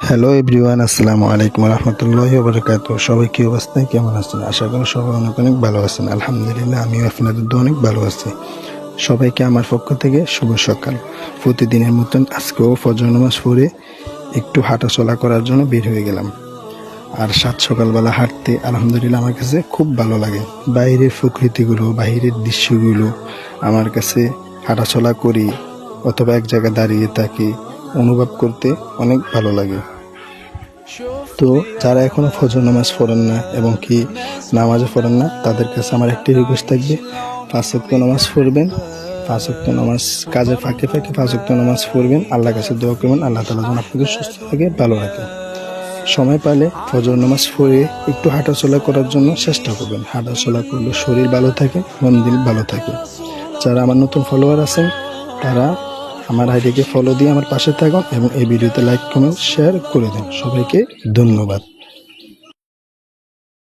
Hello everyone, আসসালামু আলাইকুম রহমতুল্লাহি ওয়া বারাকাতুহু। সবাই কি অবস্থায় কেমন আছেন? আশা করি সবাই অনেক অনেক ভালো আছেন। আলহামদুলিল্লাহ, আমিও আপনাদের অনেক ভালো আছি। সবাইকে আমার পক্ষ থেকে শুভ সকাল। প্রতিদিনের মতন আজকেও ফজর নামাজ পড়ে একটু হাঁটাচলা করার জন্য বের হয়ে গেলাম। আর সকালবেলা হাঁটতে আলহামদুলিল্লাহ আমার কাছে খুব ভালো লাগে। বাইরের প্রকৃতিগুলো, বাইরের দৃশ্যগুলো আমার কাছে হাঁটাচলা করি অথবা এক জায়গায় দাঁড়িয়ে থাকি অনুভব করতে অনেক ভালো লাগে। তো যারা এখনো ফজর নামাজ পড়েন না এবং কি নামাজও পড়েন না, তাদের কাছে আমার একটি রিকোয়েস্ট থাকবে, 5 ওয়াক্ত নামাজ পড়বেন। 5 ওয়াক্ত নামাজ কাজের ফাঁকে ফাঁকে 5 ওয়াক্ত নামাজ পড়বেন। আল্লাহর কাছে দোয়া করবেন আল্লাহ তাআলা যেন আপনাকে সুস্থ থাকে, ভালো রাখে। সময় পেলে ফজর নামাজ পড়ে একটু হাঁটাচলা করার জন্য চেষ্টা করবেন। হাঁটাচলা করলে শরীর ভালো থাকে, মন দিল ভালো থাকে। যারা আমার নতুন ফলোয়ার আছেন তারা আমার আইডিকে ফলো দিয়ে আমার পাশে থাকুন এবং এই ভিডিওতে লাইক, কমেন্ট, শেয়ার করে দিন। সবাইকে ধন্যবাদ।